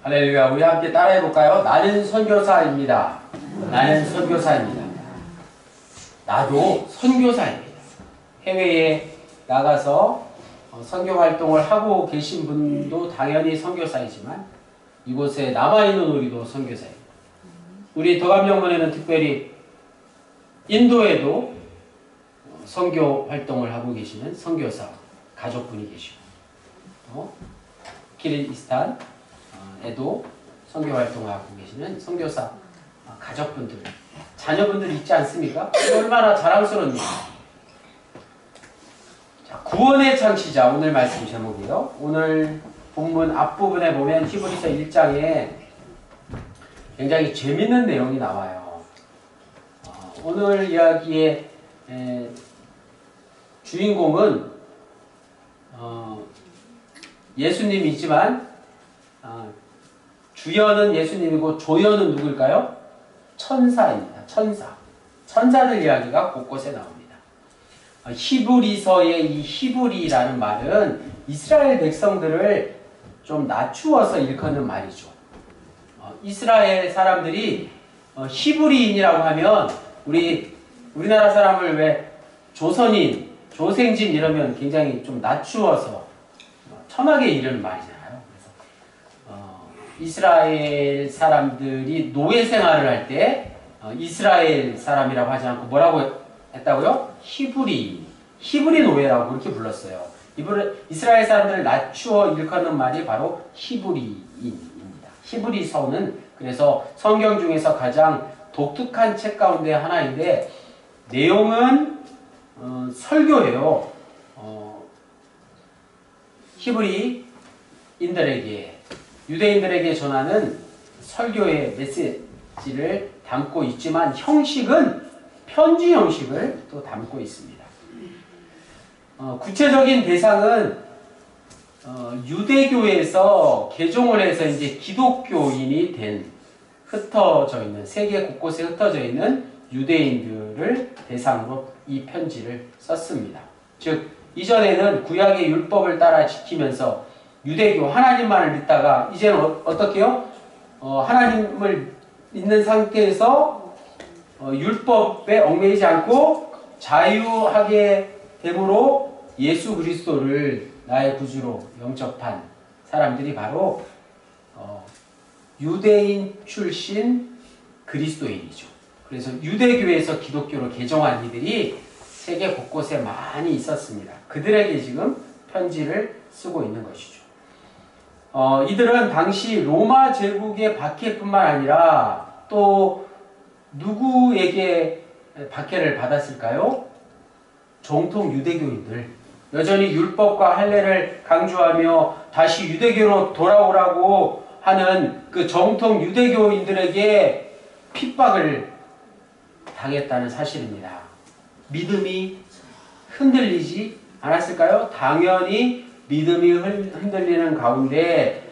할렐루야. 우리 함께 따라해 볼까요? 나는 선교사입니다. 나는 선교사입니다. 나도 선교사입니다. 해외에 나가서 선교 활동을 하고 계신 분도 당연히 선교사이지만 이곳에 남아있는 우리도 선교사입니다. 우리 더감영문에는 특별히 인도에도 선교 활동을 하고 계시는 선교사 가족분이 계시고 또 키르기스탄에도 선교 활동을 하고 계시는 선교사 가족분들, 자녀분들 있지 않습니까? 얼마나 자랑스러운 일입니다. 자, 구원의 창시자 오늘 말씀 제목이에요. 오늘 본문 앞부분에 보면 히브리서 1장에 굉장히 재밌는 내용이 나와요. 오늘 이야기의 주인공은 예수님이지만 주연은 예수님이고 조연은 누굴까요? 천사입니다. 천사들 이야기가 곳곳에 나옵니다. 히브리서의 이 히브리라는 말은 이스라엘 백성들을 좀 낮추어서 일컫는 말이죠. 이스라엘 사람들이 히브리인이라고 하면 우리나라 사람을 왜 조선인, 조생진 이러면 굉장히 좀 낮추어서 천하게 이르는 말이잖아요. 그래서 이스라엘 사람들이 노예 생활을 할 때 이스라엘 사람이라고 하지 않고 뭐라고 했다고요? 히브리 노예라고 그렇게 불렀어요. 이스라엘 사람들을 낮추어 일컫는 말이 바로 히브리인입니다. 히브리서는 그래서 성경 중에서 가장 독특한 책 가운데 하나인데 내용은 설교예요. 히브리인들에게, 유대인들에게 전하는 설교의 메시지를 담고 있지만 형식은 편지 형식을 또 담고 있습니다. 구체적인 대상은 유대교에서 개종을 해서 이제 기독교인이 된 흩어져 있는, 세계 곳곳에 흩어져 있는 유대인들을 대상으로 이 편지를 썼습니다. 즉 이전에는 구약의 율법을 따라 지키면서 유대교 하나님만을 믿다가 이제는 어떻게요? 하나님을 믿는 상태에서 율법에 얽매이지 않고 자유하게 됨으로 예수 그리스도를 나의 구주로 영접한 사람들이 바로 유대인 출신 그리스도인이죠. 그래서 유대교에서 기독교로 개종한 이들이 세계 곳곳에 많이 있었습니다. 그들에게 지금 편지를 쓰고 있는 것이죠. 이들은 당시 로마 제국의 박해뿐만 아니라 또 누구에게 박해를 받았을까요? 정통 유대교인들. 여전히 율법과 할례를 강조하며 다시 유대교로 돌아오라고 하는 그 정통 유대교인들에게 핍박을 당했다는 사실입니다. 믿음이 흔들리지 않았을까요? 당연히 믿음이 흔들리는 가운데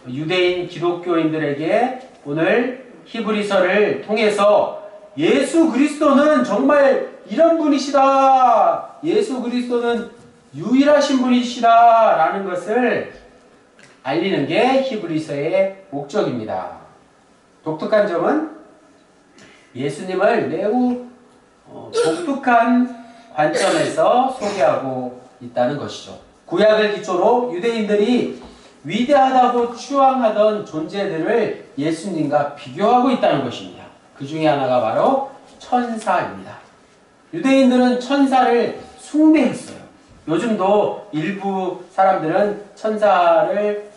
유대인 기독교인들에게 오늘 히브리서를 통해서 예수 그리스도는 정말 이런 분이시다. 예수 그리스도는 유일하신 분이시다. 라는 것을 알리는 게 히브리서의 목적입니다. 독특한 점은 예수님을 매우 독특한 관점에서 소개하고 있다는 것이죠. 구약을 기초로 유대인들이 위대하다고 추앙하던 존재들을 예수님과 비교하고 있다는 것입니다. 그 중에 하나가 바로 천사입니다. 유대인들은 천사를 숭배했어요. 요즘도 일부 사람들은 천사를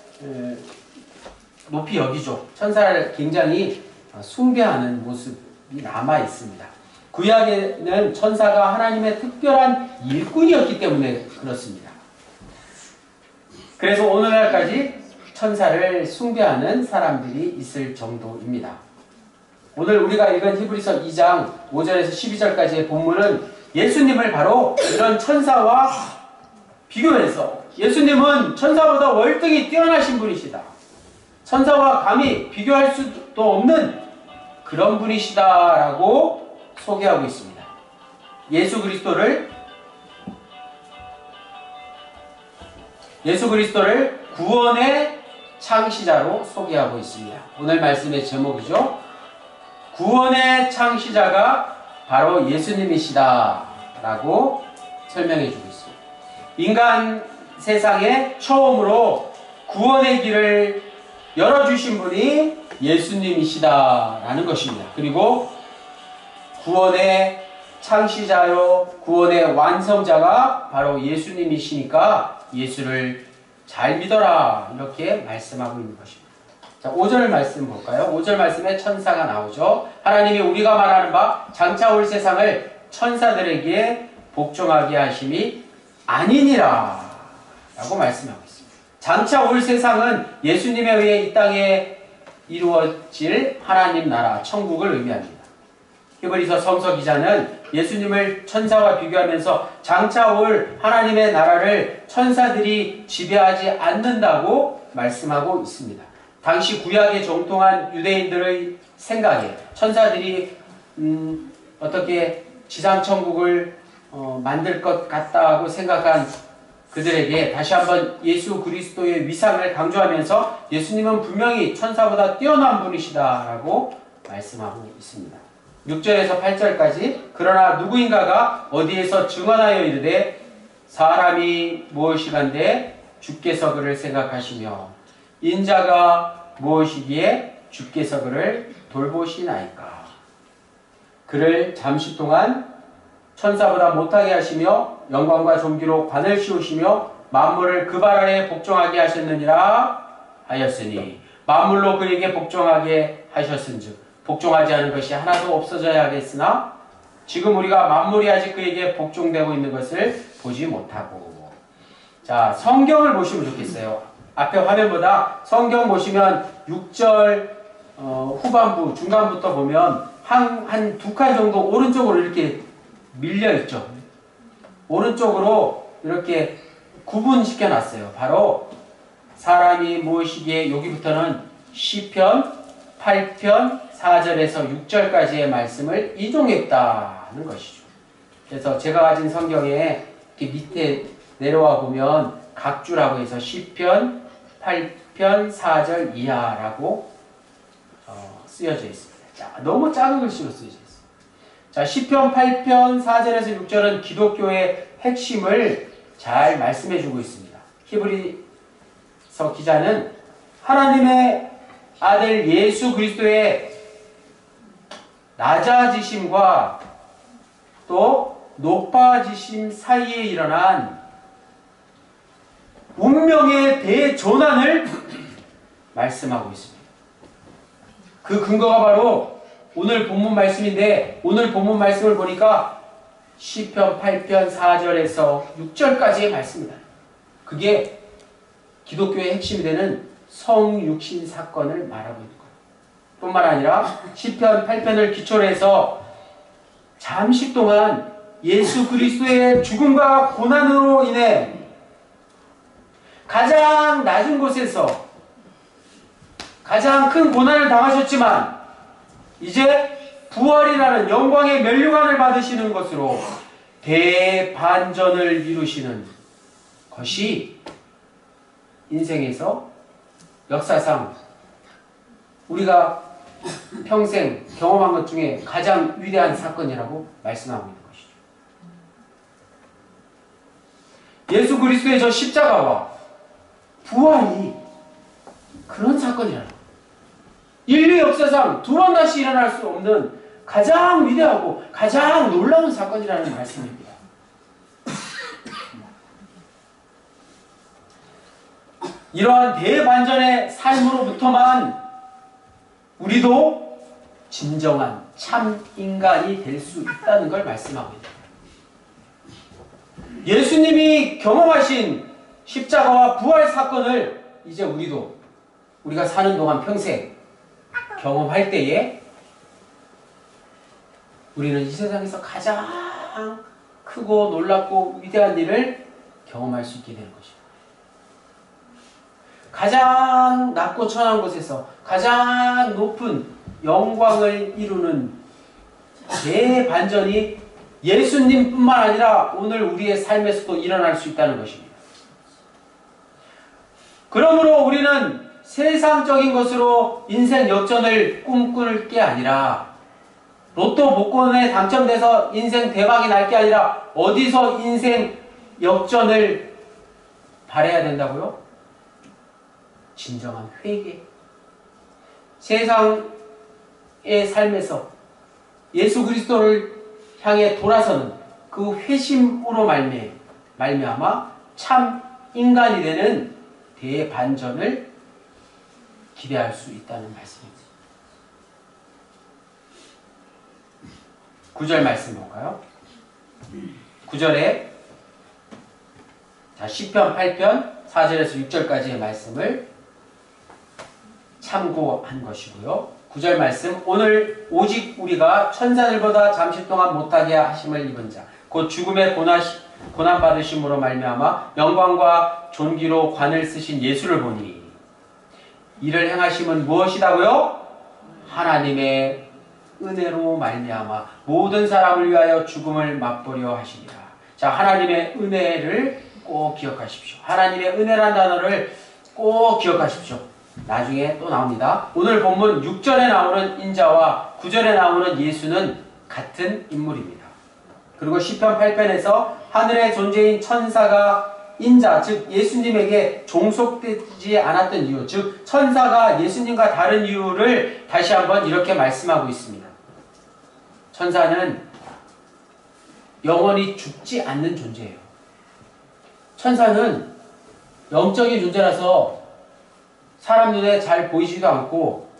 높이 여기죠. 천사를 굉장히 숭배하는 모습이 남아 있습니다. 구약에는 천사가 하나님의 특별한 일꾼이었기 때문에 그렇습니다. 그래서 오늘날까지 천사를 숭배하는 사람들이 있을 정도입니다. 오늘 우리가 읽은 히브리서 2장 5절에서 12절까지의 본문은 예수님을 바로 이런 천사와 비교해서 예수님은 천사보다 월등히 뛰어나신 분이시다. 천사와 감히 비교할 수도 없는 그런 분이시다라고 소개하고 있습니다. 예수 그리스도를 구원의 창시자로 소개하고 있습니다. 오늘 말씀의 제목이죠. 구원의 창시자가 바로 예수님이시다 라고 설명해 주고 있습니다. 인간 세상에 처음으로 구원의 길을 열어주신 분이 예수님이시다 라는 것입니다. 그리고 구원의 창시자요 구원의 완성자가 바로 예수님이시니까 예수를 잘 믿어라 이렇게 말씀하고 있는 것입니다. 자, 5절 말씀 볼까요? 5절 말씀에 천사가 나오죠. 하나님이 우리가 말하는 바 장차 올 세상을 천사들에게 복종하게 하심이 아니니라 라고 말씀하고 있습니다. 장차 올 세상은 예수님에 의해 이 땅에 이루어질 하나님 나라 천국을 의미합니다. 히브리서 성서 기자는 예수님을 천사와 비교하면서 장차 올 하나님의 나라를 천사들이 지배하지 않는다고 말씀하고 있습니다. 당시 구약에 정통한 유대인들의 생각에 천사들이 어떻게 지상천국을 만들 것 같다고 생각한 그들에게 다시 한번 예수 그리스도의 위상을 강조하면서 예수님은 분명히 천사보다 뛰어난 분이시다라고 말씀하고 있습니다. 6절에서 8절까지 그러나 누구인가가 어디에서 증언하여 이르되 사람이 무엇이간데 주께서 그를 생각하시며 인자가 무엇이기에 주께서 그를 돌보시나이까. 그를 잠시 동안 천사보다 못하게 하시며 영광과 존귀로 관을 씌우시며 만물을 그 발 아래 복종하게 하셨느니라 하였으니 만물로 그에게 복종하게 하셨은즉 복종하지 않은 것이 하나도 없어져야 하겠으나 지금 우리가 만물이 아직 그에게 복종되고 있는 것을 보지 못하고. 자, 성경을 보시면 좋겠어요. 앞에 화면보다 성경 보시면 6절 후반부 중간부터 보면 한 두 칸 정도 오른쪽으로 이렇게 밀려 있죠. 오른쪽으로 이렇게 구분시켜 놨어요. 바로 사람이 무엇이기에 여기부터는 시편 8편 4절에서 6절까지의 말씀을 이동했다는 것이죠. 그래서 제가 가진 성경에 이렇게 밑에 내려와 보면 각주라고 해서 시편 8편 4절 이하라고 쓰여져 있습니다. 자, 너무 작은 글씨로 쓰여져 있습니다. 자, 시편 8편 4절에서 6절은 기독교의 핵심을 잘 말씀해 주고 있습니다. 히브리서 기자는 하나님의 아들 예수 그리스도의 낮아지심과 또 높아지심 사이에 일어난 운명의 대전환을 말씀하고 있습니다. 그 근거가 바로 오늘 본문 말씀인데 오늘 본문 말씀을 보니까 시편 8편 4절에서 6절까지의 말씀이다. 그게 기독교의 핵심이 되는 성육신 사건을 말하고 있는 거예요. 뿐만 아니라 시편 8편을 기초로 해서 잠시 동안 예수 그리스도의 죽음과 고난으로 인해 가장 낮은 곳에서 가장 큰 고난을 당하셨지만 이제 부활이라는 영광의 면류관을 받으시는 것으로 대반전을 이루시는 것이 인생에서 역사상 우리가 평생 경험한 것 중에 가장 위대한 사건이라고 말씀하고 있는 것이죠. 예수 그리스도의 저 십자가와 부활이 그런 사건이라는 거예요. 인류 역사상 두 번 다시 일어날 수 없는 가장 위대하고 가장 놀라운 사건이라는 말씀입니다. 이러한 대반전의 삶으로부터만 우리도 진정한 참 인간이 될 수 있다는 걸 말씀하고 있습니다. 예수님이 경험하신 십자가와 부활 사건을 이제 우리가 사는 동안 평생 경험할 때에 우리는 이 세상에서 가장 크고 놀랍고 위대한 일을 경험할 수 있게 되는 것입니다. 가장 낮고 천한 곳에서 가장 높은 영광을 이루는 대반전이 예수님뿐만 아니라 오늘 우리의 삶에서도 일어날 수 있다는 것입니다. 그러므로 우리는 세상적인 것으로 인생 역전을 꿈꿀 게 아니라 로또 복권에 당첨돼서 인생 대박이 날 게 아니라 어디서 인생 역전을 바라야 된다고요? 진정한 회개. 세상의 삶에서 예수 그리스도를 향해 돌아서는 그 회심으로 말미암아 참 인간이 되는 대반전을 기대할 수 있다는 말씀입니다. 9절 말씀 볼까요? 9절에 시편 8편 4절에서 6절까지의 말씀을 참고한 것이고요. 9절 말씀, 오늘 오직 우리가 천사들보다 잠시 동안 못하게 하심을 입은 자 곧 죽음의 고난 받으심으로 말미암아 영광과 존귀로 관을 쓰신 예수를 보니 이를 행하심은 무엇이다고요? 하나님의 은혜로 말미암아 모든 사람을 위하여 죽음을 맛보려 하시니라. 자, 하나님의 은혜를 꼭 기억하십시오. 하나님의 은혜란 단어를 꼭 기억하십시오. 나중에 또 나옵니다. 오늘 본문 6절에 나오는 인자와 9절에 나오는 예수는 같은 인물입니다. 그리고 시편 8편에서 하늘의 존재인 천사가 인자, 즉 예수님에게 종속되지 않았던 이유, 즉 천사가 예수님과 다른 이유를 다시 한번 이렇게 말씀하고 있습니다. 천사는 영원히 죽지 않는 존재예요. 천사는 영적인 존재라서 사람 눈에 잘 보이지도 않고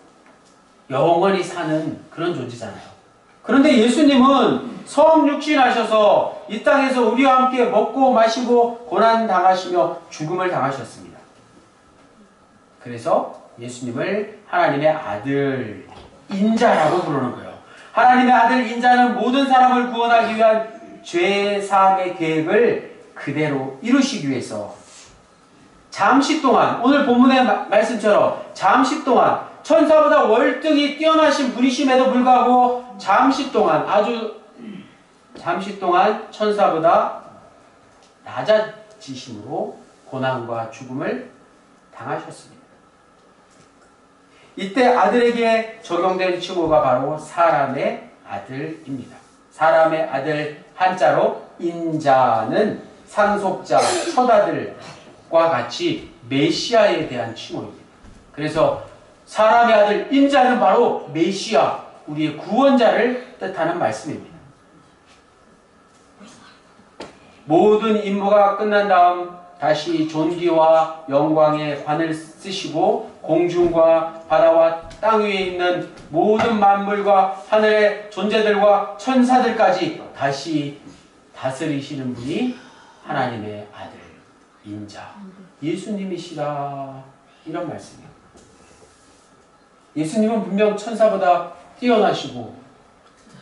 영원히 사는 그런 존재잖아요. 그런데 예수님은 성육신하셔서 이 땅에서 우리와 함께 먹고 마시고 고난당하시며 죽음을 당하셨습니다. 그래서 예수님을 하나님의 아들 인자라고 부르는 거예요. 하나님의 아들 인자는 모든 사람을 구원하기 위한 죄사함의 계획을 그대로 이루시기 위해서 잠시 동안, 오늘 본문의 말씀처럼 잠시 동안 천사보다 월등히 뛰어나신 분이심에도 불구하고 잠시 동안, 아주 잠시 동안 천사보다 낮아지심으로 고난과 죽음을 당하셨습니다. 이때 아들에게 적용된 칭호가 바로 사람의 아들입니다. 사람의 아들, 한자로 인자는 상속자, 첫아들과 같이 메시아에 대한 칭호입니다. 그래서 사람의 아들 인자는 바로 메시아, 우리의 구원자를 뜻하는 말씀입니다. 모든 임무가 끝난 다음 다시 존귀와 영광의 관을 쓰시고 공중과 바다와 땅 위에 있는 모든 만물과 하늘의 존재들과 천사들까지 다시 다스리시는 분이 하나님의 아들 인자 예수님이시라, 이런 말씀이에요. 예수님은 분명 천사보다 뛰어나시고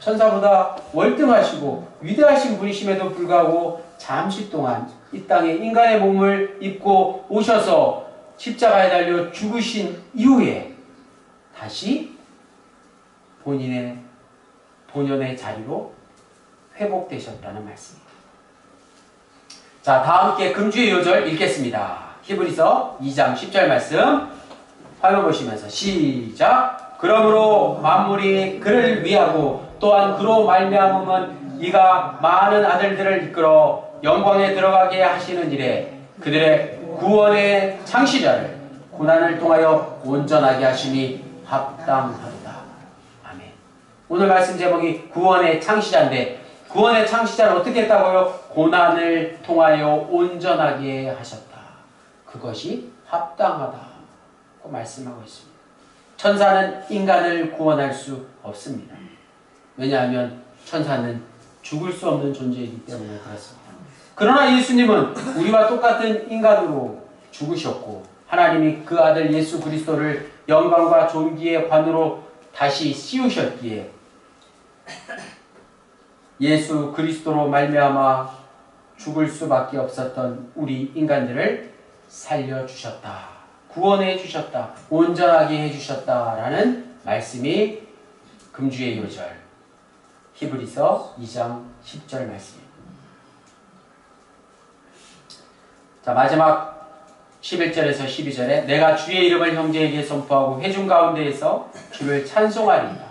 천사보다 월등하시고 위대하신 분이심에도 불구하고 잠시 동안 이 땅에 인간의 몸을 입고 오셔서 십자가에 달려 죽으신 이후에 다시 본연의 자리로 회복되셨다는 말씀입니다. 자, 다 함께 금주의 요절 읽겠습니다. 히브리서 2장 10절 말씀 화면 보시면서 시작. 그러므로 만물이 그를 위하고 또한 그로 말미암음은 이가 많은 아들들을 이끌어 영광에 들어가게 하시는 일에 그들의 구원의 창시자를 고난을 통하여 온전하게 하심이 합당하도다. 아멘. 오늘 말씀 제목이 구원의 창시자인데 구원의 창시자를 어떻게 했다고요? 고난을 통하여 온전하게 하셨다. 그것이 합당하다고 말씀하고 있습니다. 천사는 인간을 구원할 수 없습니다. 왜냐하면 천사는 죽을 수 없는 존재이기 때문에 그렇습니다. 그러나 예수님은 우리와 똑같은 인간으로 죽으셨고 하나님이 그 아들 예수 그리스도를 영광과 존귀의 관으로 다시 씌우셨기에 예수 그리스도로 말미암아 죽을 수밖에 없었던 우리 인간들을 살려주셨다. 구원해 주셨다. 온전하게 해주셨다라는 말씀이 금주의 요절 히브리서 2장 10절 말씀입니다. 자, 마지막 11절에서 12절에 내가 주의 이름을 형제에게 선포하고 회중 가운데에서 주를 찬송하리이다.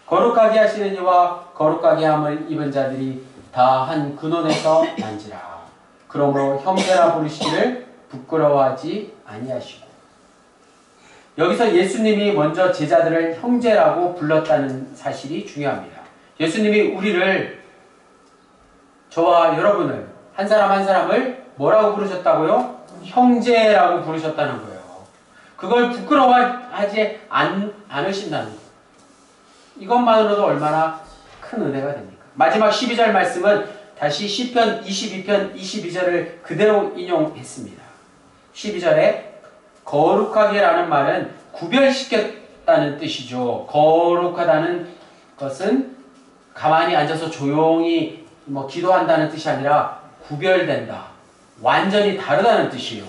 거룩하게 하시는 이와 거룩하게 함을 입은 자들이 다 한 근원에서 난지라. 그러므로 형제라 부르시기를 부끄러워하지 아니하시고. 여기서 예수님이 먼저 제자들을 형제라고 불렀다는 사실이 중요합니다. 예수님이 우리를, 저와 여러분을, 한 사람 한 사람을 뭐라고 부르셨다고요? 형제라고 부르셨다는 거예요. 그걸 부끄러워하지 않으신다는 거예요. 이것만으로도 얼마나 큰 은혜가 됩니까? 마지막 12절 말씀은 다시 시편 22편 22절을 그대로 인용했습니다. 12절에 거룩하게 라는 말은 구별시켰다는 뜻이죠. 거룩하다는 것은 가만히 앉아서 조용히 기도한다는 뜻이 아니라 구별된다. 완전히 다르다는 뜻이에요.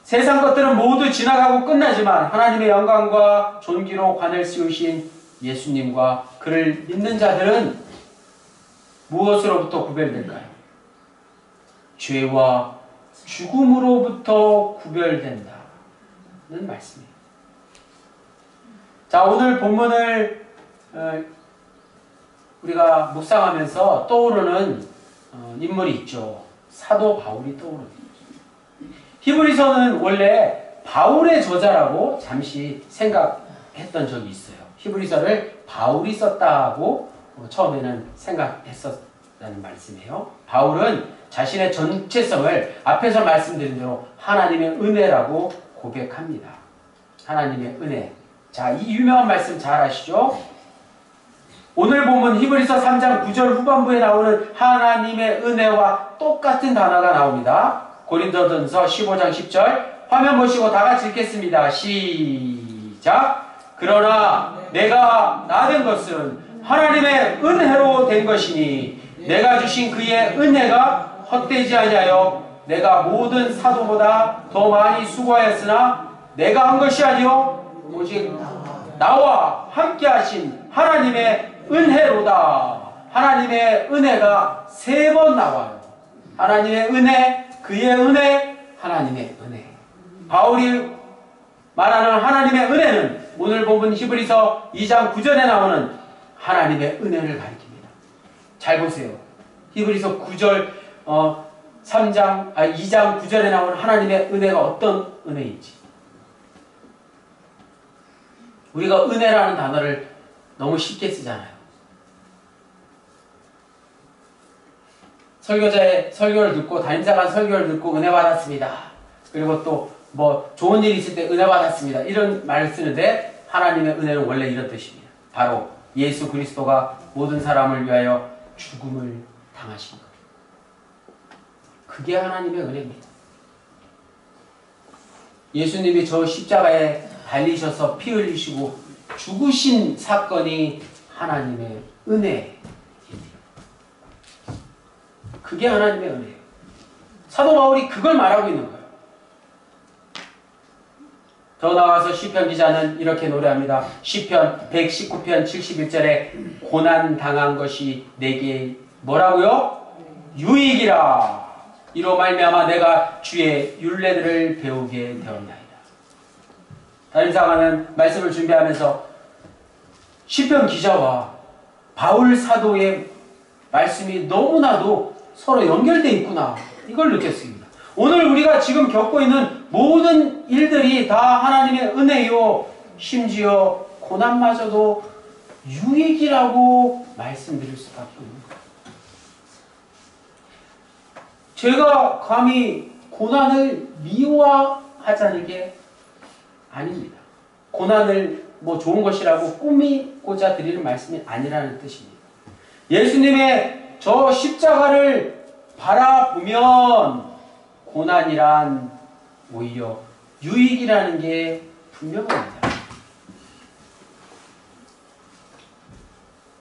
세상 것들은 모두 지나가고 끝나지만 하나님의 영광과 존귀로 관을 씌우신 예수님과 그를 믿는 자들은 무엇으로부터 구별될까요? 죄와 죽음으로부터 구별된다는 말씀이에요. 자, 오늘 본문을 우리가 묵상하면서 떠오르는 인물이 있죠. 사도 바울이 떠오릅니다. 히브리서는 원래 바울의 저자라고 잠시 생각했던 적이 있어요. 히브리서를 바울이 썼다고 처음에는 생각했었다는 말씀이에요. 바울은 자신의 전체성을 앞에서 말씀드린 대로 하나님의 은혜라고 고백합니다. 하나님의 은혜. 자, 이 유명한 말씀 잘 아시죠? 오늘 보면 히브리서 3장 9절 후반부에 나오는 하나님의 은혜와 똑같은 단어가 나옵니다. 고린도전서 15장 10절 화면 보시고 다 같이 읽겠습니다. 시작. 그러나 내가 나된 것은 하나님의 은혜로 된 것이니 내가 주신 그의 은혜가 헛되지 아니하여 내가 모든 사도보다 더 많이 수고하였으나 내가 한 것이 아니요 오직 나와 함께 하신 하나님의 은혜로다. 하나님의 은혜가 3번 나와요. 하나님의 은혜, 그의 은혜, 하나님의 은혜. 바울이 말하는 하나님의 은혜는 오늘 본문 히브리서 2장 9절에 나오는 하나님의 은혜를 가리킵니다. 잘 보세요. 히브리서 2장 9절에 나오는 하나님의 은혜가 어떤 은혜인지. 우리가 은혜라는 단어를 너무 쉽게 쓰잖아요. 설교자의 설교를 듣고 담임자가 설교를 듣고 은혜 받았습니다. 그리고 또 좋은 일이 있을 때 은혜 받았습니다. 이런 말을 쓰는데 하나님의 은혜는 원래 이런 뜻입니다. 바로 예수 그리스도가 모든 사람을 위하여 죽음을 당하신 것. 그게 하나님의 은혜입니다. 예수님이 저 십자가에 달리셔서 피 흘리시고 죽으신 사건이 하나님의 은혜입니다. 그게 하나님의 은혜예요. 사도 바울이 그걸 말하고 있는 거예요. 더 나아가서 시편 기자는 이렇게 노래합니다. 시편 119편 71절에 고난 당한 것이 내게 뭐라고요? 유익이라. 이로 말미암아 내가 주의 율례들을 배우게 되었나이다. 담임사관은 말씀을 준비하면서 시편 기자와 바울 사도의 말씀이 너무나도 서로 연결되어 있구나. 이걸 느꼈습니다. 오늘 우리가 지금 겪고 있는 모든 일들이 다 하나님의 은혜요. 심지어 고난마저도 유익이라고 말씀드릴 수밖에 없는 거예요. 제가 감히 고난을 미워하자는 게 아닙니다. 고난을 좋은 것이라고 꾸미고자 드리는 말씀이 아니라는 뜻입니다. 예수님의 저 십자가를 바라보면 고난이란 오히려 유익이라는 게 분명합니다.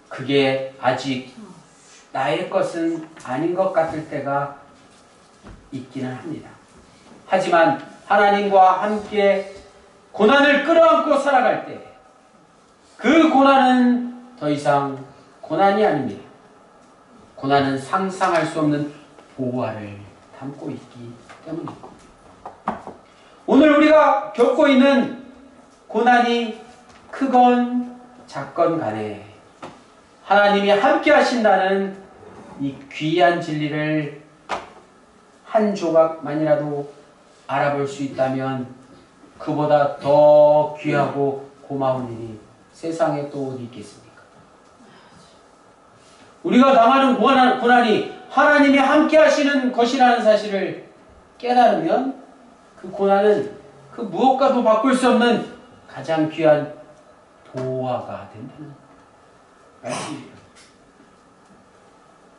그게 아직 나의 것은 아닌 것 같을 때가 있기는 합니다. 하지만 하나님과 함께 고난을 끌어안고 살아갈 때 그 고난은 더 이상 고난이 아닙니다. 고난은 상상할 수 없는 보화를 담고 있기 때문입니다. 오늘 우리가 겪고 있는 고난이 크건 작건 간에 하나님이 함께 하신다는 이 귀한 진리를 한 조각만이라도 알아볼 수 있다면 그보다 더 귀하고 고마운 일이 세상에 또 어디 있겠습니까? 우리가 당하는 고난이 하나님이 함께 하시는 것이라는 사실을 깨달으면 그 고난은 그 무엇과도 바꿀 수 없는 가장 귀한 보화가 된다는 말씀입니다.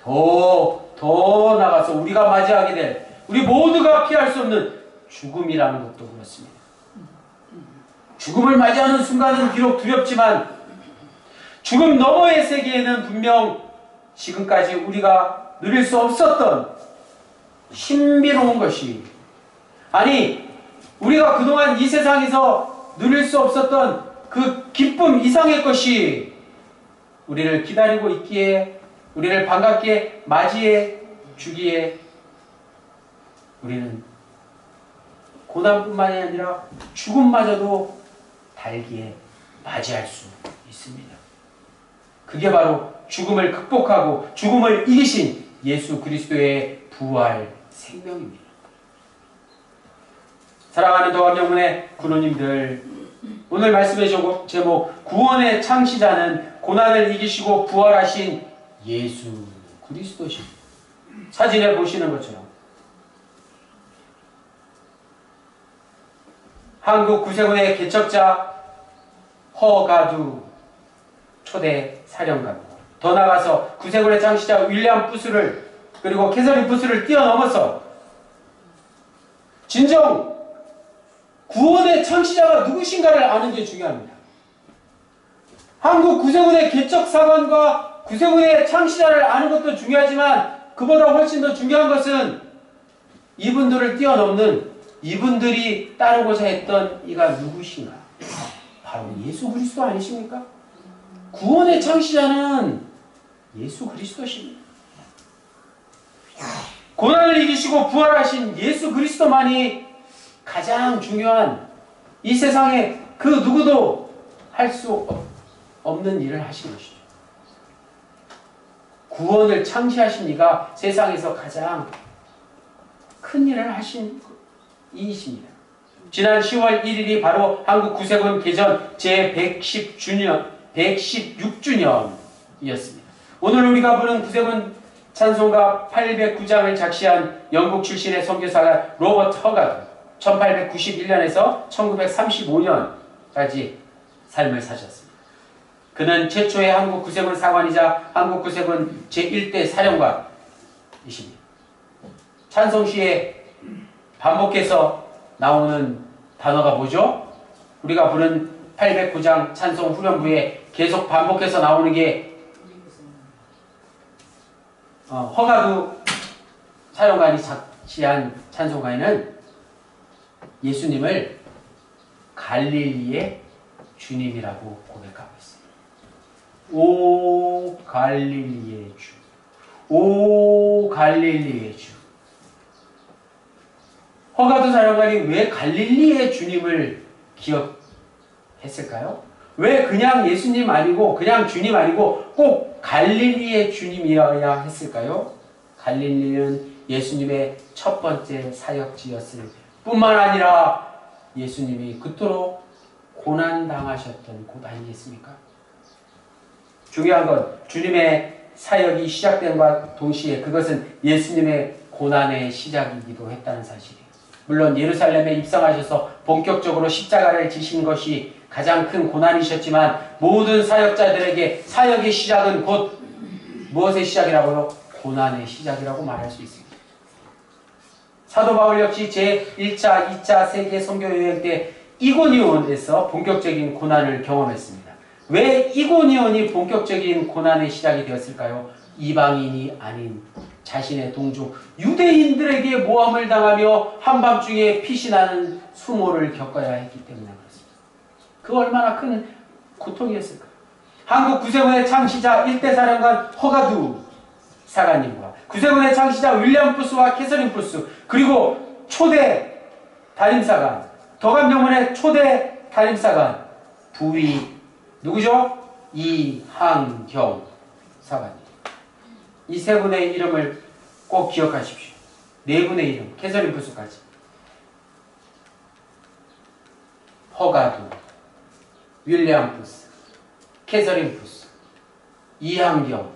더 나가서 우리가 맞이하게 될 우리 모두가 피할 수 없는 죽음이라는 것도 그렇습니다. 죽음을 맞이하는 순간은 비록 두렵지만 죽음 너머의 세계에는 분명 지금까지 우리가 누릴 수 없었던 신비로운 것이, 아니 우리가 그동안 이 세상에서 누릴 수 없었던 그 기쁨 이상의 것이 우리를 기다리고 있기에, 우리를 반갑게 맞이해 주기에 우리는 고난뿐만이 아니라 죽음마저도 달기에 맞이할 수 있습니다. 그게 바로 죽음을 극복하고 죽음을 이기신 예수 그리스도의 부활 생명입니다. 사랑하는 더감영문의 군우님들, 오늘 말씀의 제목 구원의 창시자는 고난을 이기시고 부활하신 예수 그리스도십니다. 사진에 보시는 것처럼 한국 구세군의 개척자 허가두 초대 사령관과 더 나아가서 구세군의 창시자 윌리엄 부스를 그리고 캐서린 부스를 뛰어넘어서 진정 구원의 창시자가 누구신가를 아는 게 중요합니다. 한국 구세군의 개척사관과 구세군의 창시자를 아는 것도 중요하지만 그보다 훨씬 더 중요한 것은 이분들을 뛰어넘는 이분들이 따르고자 했던 이가 누구신가? 바로 예수 그리스도 아니십니까? 구원의 창시자는 예수 그리스도십니다. 고난을 이기시고 부활하신 예수 그리스도만이 가장 중요한 이 세상에 그 누구도 할 수 없는 일을 하신 것이죠. 구원을 창시하신 이가 세상에서 가장 큰 일을 하신 이이십니다. 지난 10월 1일이 바로 한국 구세군 개전 제116주년이었습니다. 오늘 우리가 부른 구세군 찬송가 809장을 작시한 영국 출신의 선교사가 로버트 허가드, 1891년에서 1935년까지 삶을 사셨습니다. 그는 최초의 한국 구세군 사관이자 한국 구세군 제1대 사령관이십니다. 찬송시에 반복해서 나오는 단어가 뭐죠? 우리가 부른 809장 찬송 후렴부에 계속 반복해서 나오는 게 허가두 사령관이 작시한 찬송가에는 예수님을 갈릴리의 주님이라고 고백하고 있습니다. 오 갈릴리의 주, 오 갈릴리의 주. 허가두 사령관이 왜 갈릴리의 주님을 기억했을까요? 왜 그냥 예수님 아니고 그냥 주님 아니고 꼭 갈릴리의 주님이어야 했을까요? 갈릴리는 예수님의 첫 번째 사역지였을 뿐만 아니라 예수님이 그토록 고난당하셨던 곳 아니겠습니까? 중요한 건 주님의 사역이 시작된과 동시에 그것은 예수님의 고난의 시작이기도 했다는 사실이에요. 물론 예루살렘에 입성하셔서 본격적으로 십자가를 지신 것이 가장 큰 고난이셨지만 모든 사역자들에게 사역의 시작은 곧 무엇의 시작이라고요? 고난의 시작이라고 말할 수 있습니다. 사도 바울 역시 제1차, 2차 세계 선교여행 때 이고니온에서 본격적인 고난을 경험했습니다. 왜 이고니온이 본격적인 고난의 시작이 되었을까요? 이방인이 아닌 자신의 동족 유대인들에게 모함을 당하며 한밤중에 피신하는 수모를 겪어야 했기 때문에 그렇습니다. 그 얼마나 큰 고통이었을까요? 한국 구세군의 창시자 1대 사령관 허가두 사관님과 구세군의 창시자 윌리엄 부스와 캐서린 부스, 그리고 초대 담임사관 덕암정문의 초대 담임사관 부위 누구죠? 이항경 사관님. 이 세 분의 이름을 꼭 기억하십시오. 네 분의 이름, 캐서린 푸스까지. 허가두, 윌리엄 푸스, 캐서린 푸스, 이항경.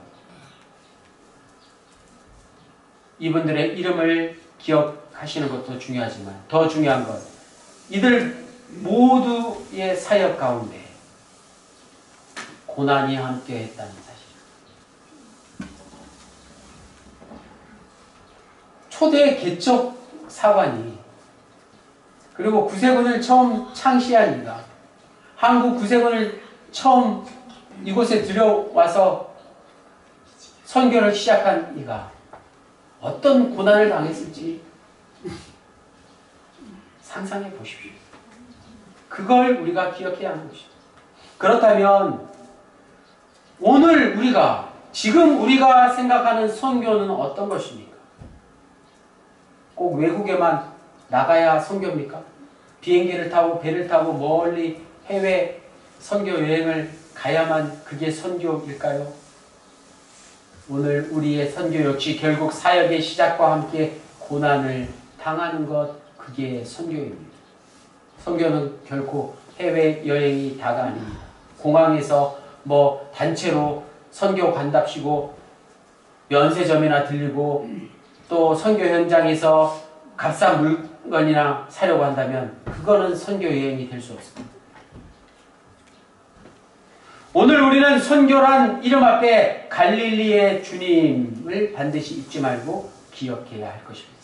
이분들의 이름을 기억하시는 것도 중요하지만 더 중요한 건 이들 모두의 사역 가운데 고난이 함께했다는 사실. 초대 개척 사관이 그리고 구세군을 처음 창시한 이가 한국 구세군을 처음 이곳에 들여와서 선교를 시작한 이가 어떤 고난을 당했을지 상상해 보십시오. 그걸 우리가 기억해야 하는 것입니다. 그렇다면 오늘 우리가 지금 우리가 생각하는 선교는 어떤 것입니까? 꼭 외국에만 나가야 선교입니까? 비행기를 타고 배를 타고 멀리 해외 선교 여행을 가야만 그게 선교일까요? 오늘 우리의 선교 역시 결국 사역의 시작과 함께 고난을 당하는 것, 그게 선교입니다. 선교는 결코 해외여행이 다가 아닙니다. 공항에서 뭐 단체로 선교 간답시고 면세점이나 들리고 또 선교 현장에서 값싼 물건이나 사려고 한다면 그거는 선교 여행이 될 수 없습니다. 오늘 우리는 선교란 이름 앞에 갈릴리의 주님을 반드시 잊지 말고 기억해야 할 것입니다.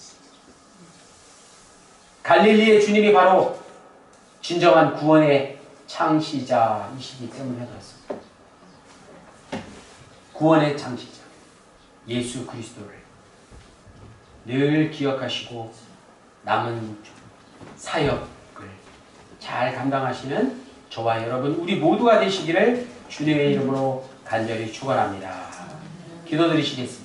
갈릴리의 주님이 바로 진정한 구원의 창시자이시기 때문에 그렇습니다. 구원의 창시자 예수 그리스도를 늘 기억하시고 남은 사역을 잘 감당하시는 저와 여러분 우리 모두가 되시기를 주님의 이름으로 간절히 축원합니다. 기도드리시겠습니다.